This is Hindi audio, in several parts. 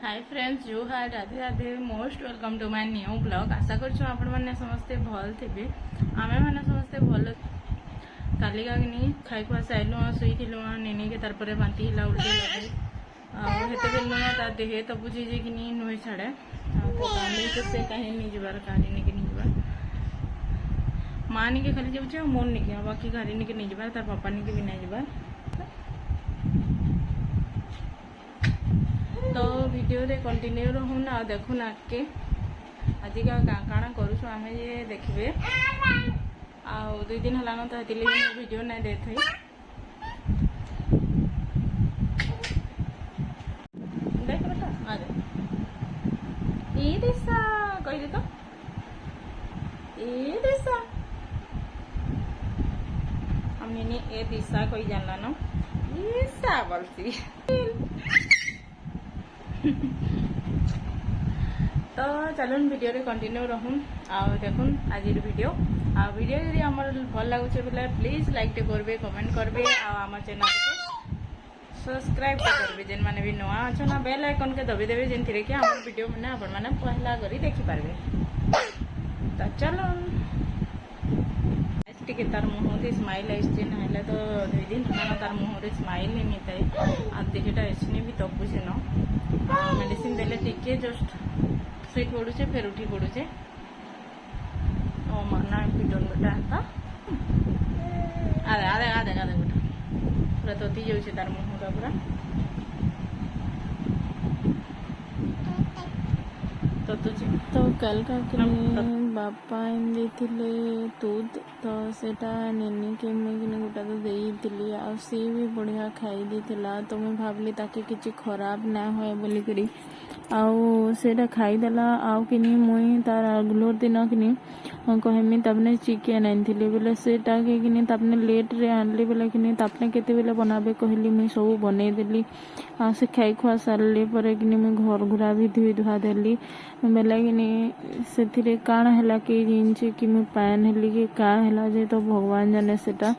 हाय फ्रेंड्स जो hi Radhe Radhe most welcome to my new blog. आशा करछु आपण माने समस्ते भल थिबे। आमे माने समस्ते भल काली गागनी खाई खुआ साइलु सुईथिलु नेनी के तरपरे बांती हिला उल्टी लगे हेते बेलु ता देहे तो बुझी जे कि नी नोई छाड़े तो काली के से काहे नी जबार काली ने के नी जबार मानी के खाली जाउछे मोन नी के बाकी गाड़ी नी के नी जबार तार पापा नी के भी नहीं जबार। तो वीडियो रे कंटिन्यू रहून आ देखुन आके आज काଣା करूछु आमे ये देखबे आ 2 दिन हला न तो हेतिले वीडियो नै देथई देख बेटा आ दे ई दिशा कहि दे तो ई दिशा हमने ने ए दिशा कोई जानला न ईसा बोलती तो चलो वीडियो रे कंटिन्यू रहून आ देखुन आज वीडियो यदि हमर भल लागुचे बोले प्लीज लाइक टे करबे कमेंट करबे आ हमर चैनल के सब्सक्राइब करबे जेन माने भी नवा अच्छा ना बेल आइकन के दबे देबे जेन थिरे के हमर वीडियो माने अपन माने पहला करी देखि पारबे। तो चलो टिके तार मुह रे स्माइल आइछे नाइले तो 2 दिन ना तार मुह रे स्माइल नहीं मिलताई आ देहटा एसने भी तपुछे न मेडिसिन देले टिके जस्ट सुई पड़ुचे फिर उठी पड़ुचे ओ माना पिटन बेटा था आदे आदे आदे आदे बेटा पूरा तोती जाउछे तार मुहरा पूरा तो कल का बापा एंदी थिले दूध तो सेटा नेनी के मैं गोटा तो देई आ सी भी बढ़िया खाई देथिला तो मैं भाबली ताके किछि खराब ना होय बोली करी आउ सेटा खाई देला आउ किनी मुई तार अगलोर दिन किनी कहमी तबने चिकन आनथिले बोले सेटा के किनी तबने लेट रे आनली बोले किनी तबने केते बेले बनाबे कहली मुई सब बनै देली आ से खाई खुआ सारले परे किनी मुई घर घुरा भी धुई धुआ देली बेला किनी सेथिरे काण हला के जिनचे कि मुई पैन हेली कि का हला जे तो भगवान जाने सेटा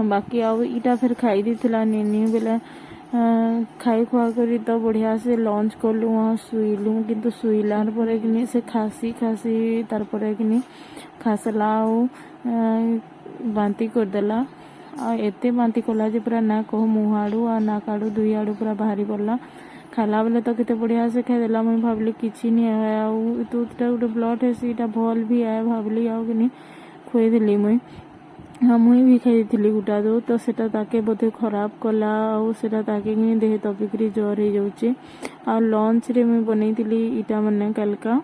बाकी आउ इटा फिर खाई देथिला नेनी बेला खाई खुआ करी तो बढ़िया से लंच करलु वहाँ शुइलु किंतु शुइलार परे किनी से खासी खासी तार परे किनी खासला आउ बांती करदेला आ एते बांती कला जे पूरा ना कह मुँह आड़ू आ नाक आड़ू दुई आड़ू पूरा बाहरी पड़ला खाला बेले तो केते बढ़िया से खाईदेला मुई भाबली किछि नहीं है आउ दूधटा गोटे ब्लड है सीटा भल भी है भाबली आउ किनी खुई देली मुई हाँ मुई भी खाई थी गुटा दो तो सेटा ताके बोधे खराब कला आउ सेटा ताके कि देह तपिकरी जर हो जाउचे आ लंच रे मुई बनै थिली इटा माने कलका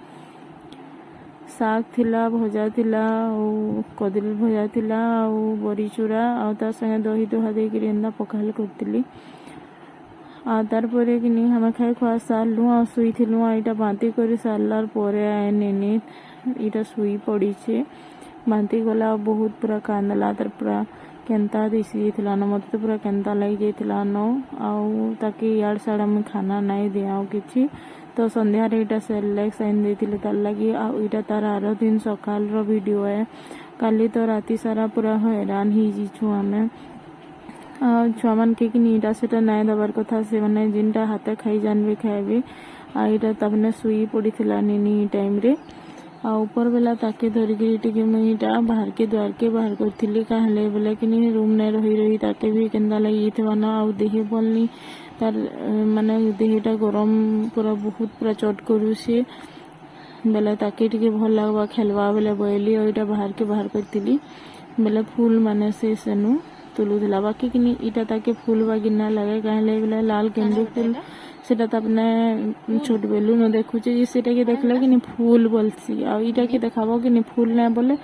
साग थिला भजा थिला और कदली भजा थिला और बड़ी चूरा आ तार संगे दही दुहा देकी एंदा पखाल करथिली आ तार परे कि नहीं हमें खाई खुआ सारलु आ सुई थिलु आ इटा बांती करी सारलार परे आए नेनी इटा सुई पड़ी छे बांती गला बहुत पूरा कांदला तर पूरा केंता दिसी जाइथिला न मते तो पूरा केंता लगी जाइथिला न आउ ताकि यार साड़ा में खाना नहीं दिया किछि तो संध्या रे इटा सेलेक्स आइन देथिले तार लगी आ इटा तार आरो दिन सकाल रो वीडियो है काली तो राती सारा पूरा हैरान ही जिछु हमें छुआ मन के कि नीटा सेटा नाय दबार कथा से माने जिनटा हाथे खाई जानबे खाइबे आ इटा तबने सुई पड़ीथिला नेनी टाइम रे आ ऊपर बेला ताके धरिकी टिके मुईटा बाहर के द्वार के बाहर करथिली कहले बोले कि नहीं रूम नै रही रही ताके भी केंदा लगी थवा ना आ देहे बोलनी तार माने देहटा गरम पूरा बहुत पूरा चट करूसी बेले ताके टिके भल लागबा खेलवा बेले बोइली और इटा बाहर के बाहर करथिली बेले फूल माने से सेनु तुलुथिला बाकी कि नहीं इटा ताके फूल बागिना लगे कहले बेले लाल गेंदू फूल सेटा तो अपने छोट बेलू न देखुचे जे सेटा के देखला कि नहीं फूल बोलसी आ इटा के देखाबो कि नहीं फूल ना बोले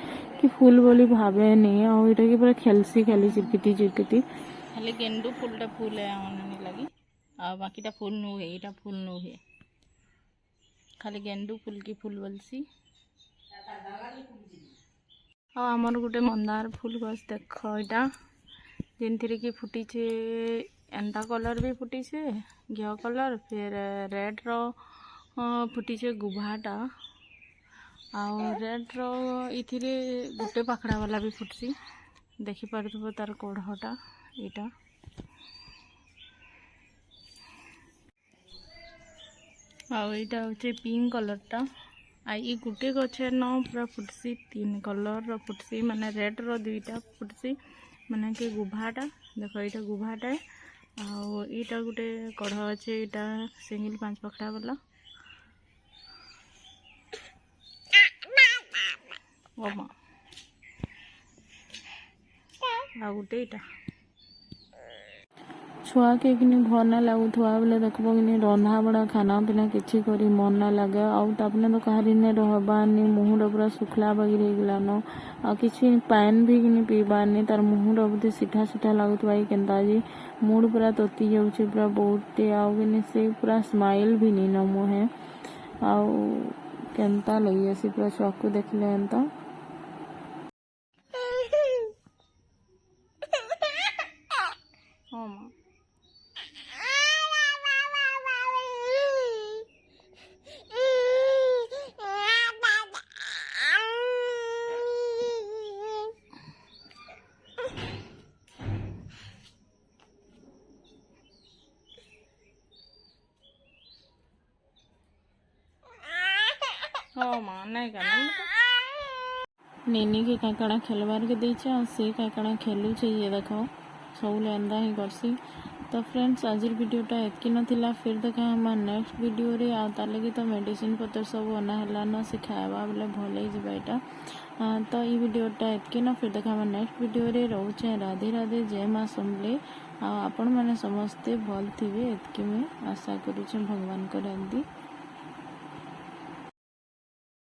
कि फूल बोली भाबे नहीं आ इटा के पूरा खेलसी खाली चिपकिटी खाली गेंदू फूलटा फूल है आने लगी आ बाकीटा फूल नु है इटा फूल नु है खाली गेंदू फूल की फूल बोलसी आ हमर गुटे मंदार फूल गछ देख इटा जेनथिरे की फुटी छे एंता कलर भी फुटी छे घिया कलर फिर रेड रो फुटी छे गुभाटा आउ रेड रो इथिरे गुटे पाखड़ा वाला भी फुटसी देखि पारथबो तार कोढ़टा इटा आईटा हूँ पिंक कलरटा आई गोटे गचे न पूरा फुटसी 3 कलर फुटसी माने रेड रो 2टा फुटसी माने कि गुभाटा देख यहाँ गुभाटा आईटा गोटे कढ़ अच्छे यहाँ सिंगल 5 पखड़ा वाला ओमा आ गोटे यहाँ छुआ के कि भर ना लगुवा बोले देखब कि रंधा बड़ा खाना पीना किसी करी मन ना लगे आपने तो कहारी ने रहबानी मुहर पूरा सुखला बगिर गलान आ कि पान भी कि पीबार तार मुहर बोधे सीठा सीठा लगुवा केन्ता जी मूड पूरा तती जाऊे पूरा बहुत आउ से पूरा स्माइल भी नहीं न मुहे आउ केन्ता लगी आसी पूरा छुआ को देखले एंता नेनी के काकड़ा खेलबार के देचे और से काकड़ा खेलु ये देख सब लेंदा ही करसी। तो फ्रेंड्स आज वीडियोटा एतकी नथिला फिर देखा हमार नेक्स्ट वीडियो रे आ लगी तो मेडिसिन पत्र सब अना है से खावा बोले भल होगा तो ये वीडियोटा एतकी न फिर देखा हमार नेक्स्ट वीडियो रे रोचे राधे राधे जय माँ समले आपण मैंने समस्ते भल थे एतकी मुझे आशा करुचे भगवान कर